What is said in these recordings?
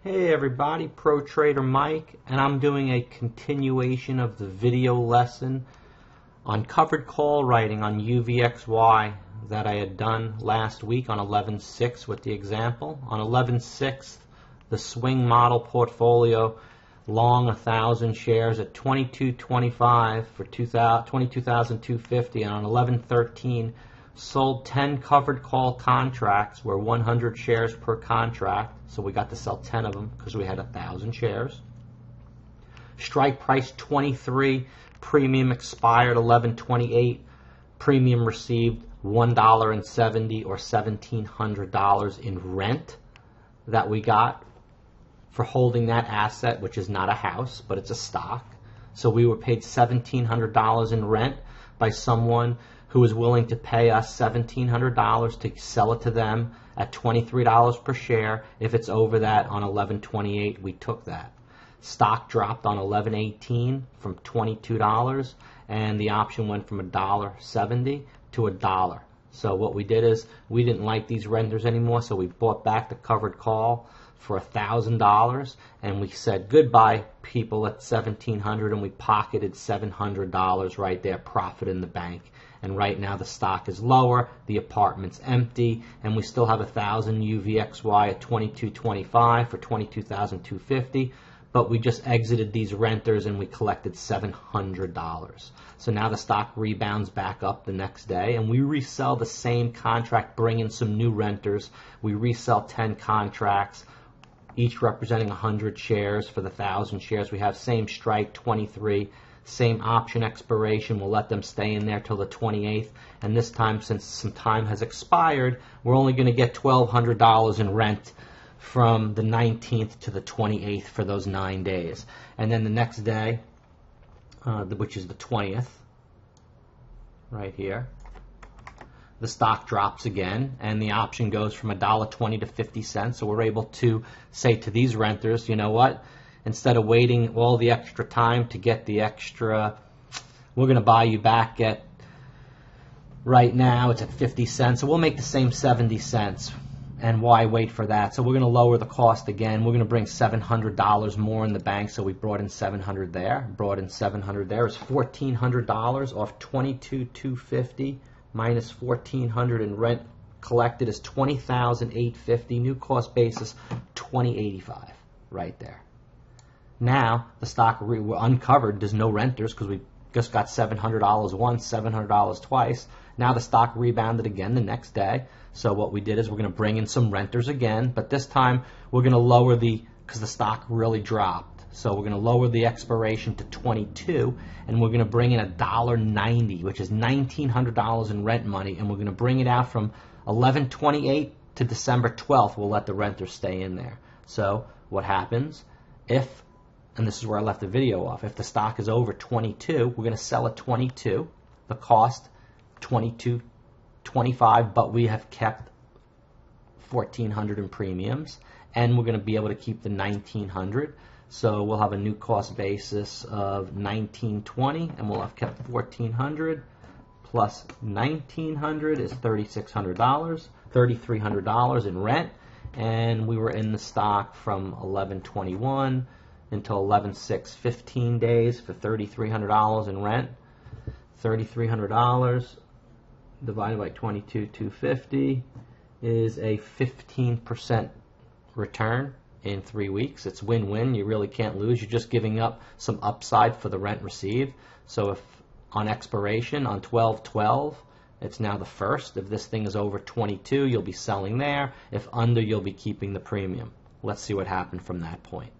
Hey everybody, Pro Trader Mike, and I'm doing a continuation of the video lesson on covered call writing on UVXY that I had done last week on 11/6 with the example. On 11/6, the swing model portfolio long 1,000 shares at 22.25 for 22,250, and on 11/13 sold 10 covered call contracts where 100 shares per contract, so we got to sell 10 of them because we had 1,000 shares. Strike price 23, premium expired 11/28, premium received $1.70 or $1,700 in rent that we got for holding that asset, which is not a house, but it's a stock. So we were paid $1,700 in rent by someone who was willing to pay us $1,700 to sell it to them at $23 per share. If it's over that on 11/28, we took that. Stock dropped on 11/18 from $22, and the option went from $1.70 to $1. So what we did is we didn't like these renters anymore, so we bought back the covered call for $1,000, and we said goodbye people at $1,700, and we pocketed $700 right there, profit in the bank. And right now the stock is lower, the apartment's empty, and we still have 1,000 UVXY at 22.25 for 22,250, but we just exited these renters and we collected $700. So now the stock rebounds back up the next day, and we resell the same contract, bring in some new renters. We resell 10 contracts, each representing 100 shares for the 1,000 shares we have. Same strike, 23. Same option expiration. We'll let them stay in there till the 28th. And this time, since some time has expired, we're only going to get $1,200 in rent from the 19th to the 28th for those 9 days. And then the next day, which is the 20th, right here, the stock drops again, and the option goes from $1.20 to 50 cents. So we're able to say to these renters, you know what? Instead of waiting all the extra time to get the extra, we're going to buy you back at, right now it's at 50 cents, so we'll make the same 70 cents. And why wait for that? So we're going to lower the cost again. We're going to bring $700 more in the bank, so we brought in $700 there. Brought in $700 there. It's $1,400 off 22,250 minus $1,400 in rent collected is $20,850. New cost basis $20.85 right there. Now the stock we're uncovered. There's no renters because we just got $700 once, $700 twice. Now the stock rebounded again the next day. So what we did is we're going to bring in some renters again, but this time we're going to lower because the stock really dropped. So we're going to lower the expiration to 22, and we're going to bring in $1.90, which is $1,900 in rent money, and we're going to bring it out from 11/28 to December 12th. We'll let the renters stay in there. So what happens if, and this is where I left the video off, if the stock is over 22, we're going to sell at 22. The cost, $22.25, but we have kept $1,400 in premiums, and we're going to be able to keep the $1,900. So we'll have a new cost basis of $1,920, and we'll have kept $1,400 plus $1,900 is $3,600, $3,300 in rent, and we were in the stock from 11/21 until 11/6, 15 days for $3,300 in rent. $3,300 divided by 22,250 is a 15% return in 3 weeks. It's win-win. You really can't lose. You're just giving up some upside for the rent received. So if on expiration on 12/12, it's now the 1st. If this thing is over 22, you'll be selling there. If under, you'll be keeping the premium. Let's see what happened from that point.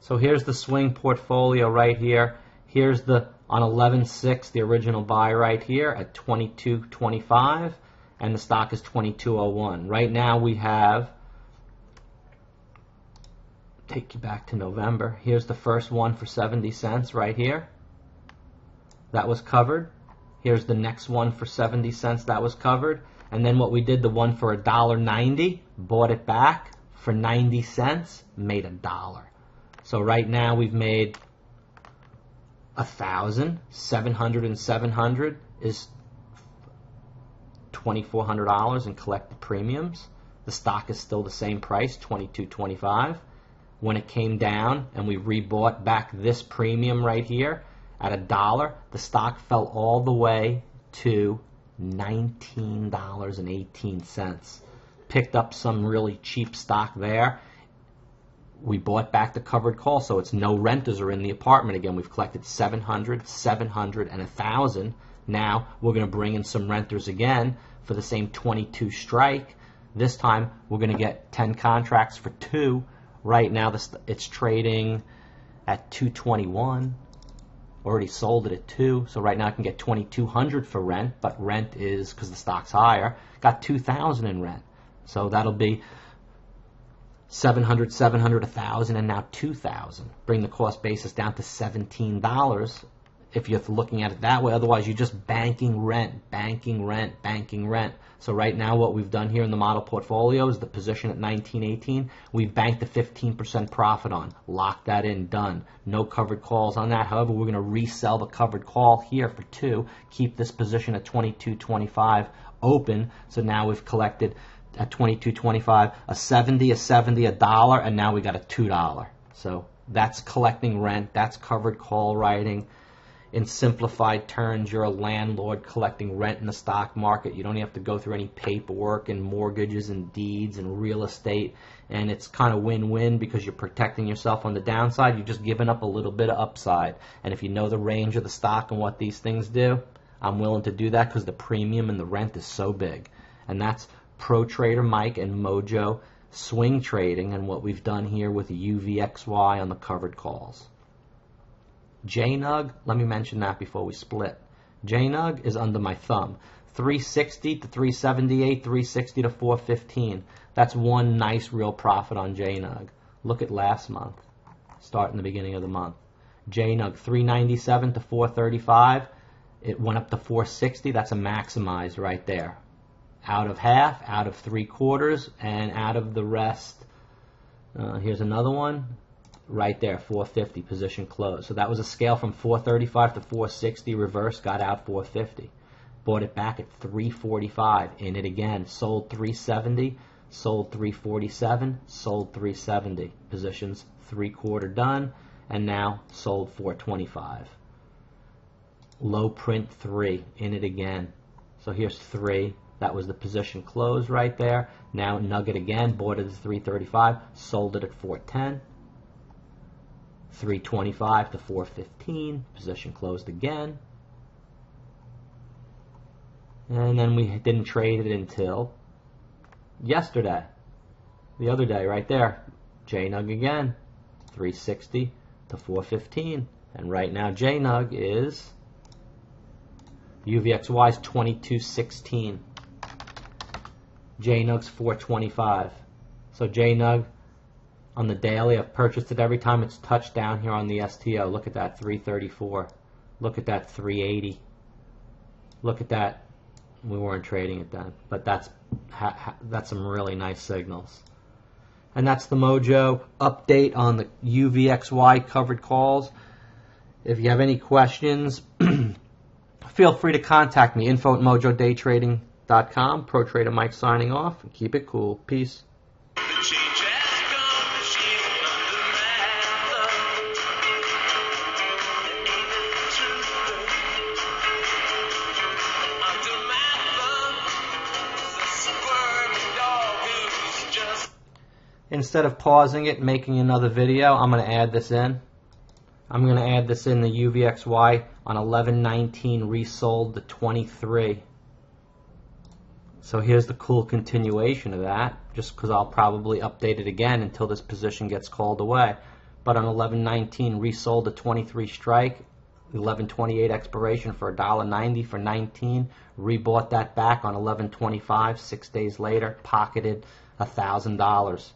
So here's the swing portfolio right here. Here's the, on 11/6, the original buy right here at 22.25, and the stock is 22.01. Right now we have, take you back to November. Here's the first one for 70 cents right here. That was covered. Here's the next one for 70 cents. That was covered. And then what we did, the one for $1.90, bought it back for 90 cents, made $1. So right now we've made 1,000, 700 and 700 is $2,400 in collected premiums. The stock is still the same price, $22.25. When it came down and we rebought back this premium right here at $1, the stock fell all the way to $19.18. Picked up some really cheap stock there. We bought back the covered call, so it's no renters are in the apartment again. We've collected 700, 700, and 1,000. Now we're going to bring in some renters again for the same 22 strike. This time we're going to get 10 contracts for 2. Right now it's trading at 221. Already sold it at 2, so right now I can get 2,200 for rent, but rent is, because the stock's higher, got 2,000 in rent. So that'll be 700, 700, 1,000, and now 2,000. Bring the cost basis down to $17 if you're looking at it that way. Otherwise, you're just banking rent, banking rent, banking rent. So right now what we've done here in the model portfolio is the position at 1918. We've banked a 15% profit on. Lock that in, done. No covered calls on that. However, we're going to resell the covered call here for 2. Keep this position at 22.25 open. So now we've collected at 22.25 a 70, a 70, $1, and now we got a $2. So that's collecting rent. That's covered call writing. In simplified terms, you're a landlord collecting rent in the stock market. You don't have to go through any paperwork and mortgages and deeds and real estate. And it's kind of win-win because you're protecting yourself on the downside. You're just giving up a little bit of upside. And if you know the range of the stock and what these things do, I'm willing to do that because the premium and the rent is so big. And that's Pro Trader Mike and MOJO swing trading and what we've done here with UVXY on the covered calls. JNUG, let me mention that before we split. JNUG is under my thumb. 360 to 378, 360 to 415. That's one nice real profit on JNUG. Look at last month. Start in the beginning of the month. JNUG 397 to 435. It went up to 460. That's a maximize right there. Out of half, out of 3/4, and out of the rest. Here's another one. Right there, 450, position closed. So that was a scale from 435 to 460, reverse, got out 450. Bought it back at 345, in it again. Sold 370, sold 347, sold 370. Positions 3/4 done, and now sold 425. Low print 3, in it again. So here's 3. That was the position closed right there. Now nugget again, bought it at 335, sold it at 410. 325 to 415, position closed again. And then we didn't trade it until yesterday. The other day right there. JNUG again, 360 to 415. And right now JNUG is UVXY's 2216. JNUG's 425. So JNUG on the daily, I've purchased it every time it's touched down here on the STO. Look at that, 334. Look at that, 380. Look at that. We weren't trading it then, but that's some really nice signals. And that's the MOJO update on the UVXY covered calls. If you have any questions, feel free to contact me. info@mojodaytrading.com. Pro Trader Mike signing off. And keep it cool. Peace. Instead of pausing it and making another video, I'm going to add this in. I'm going to add this in the UVXY on 11/19 resold the 23. So here's the cool continuation of that, just because I'll probably update it again until this position gets called away. But on 11/19 resold the 23 strike, 11/28 expiration for $1.90 for 19. Rebought that back on 11/25, 6 days later, pocketed $1,000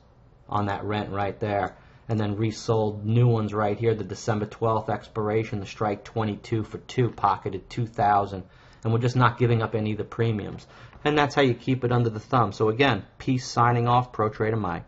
on that rent right there. And then resold new ones right here, the December 12th expiration, the strike 22 for 2, pocketed $2,000. And we're just not giving up any of the premiums. And that's how you keep it under the thumb. So again, peace, signing off, Pro Trader Mike.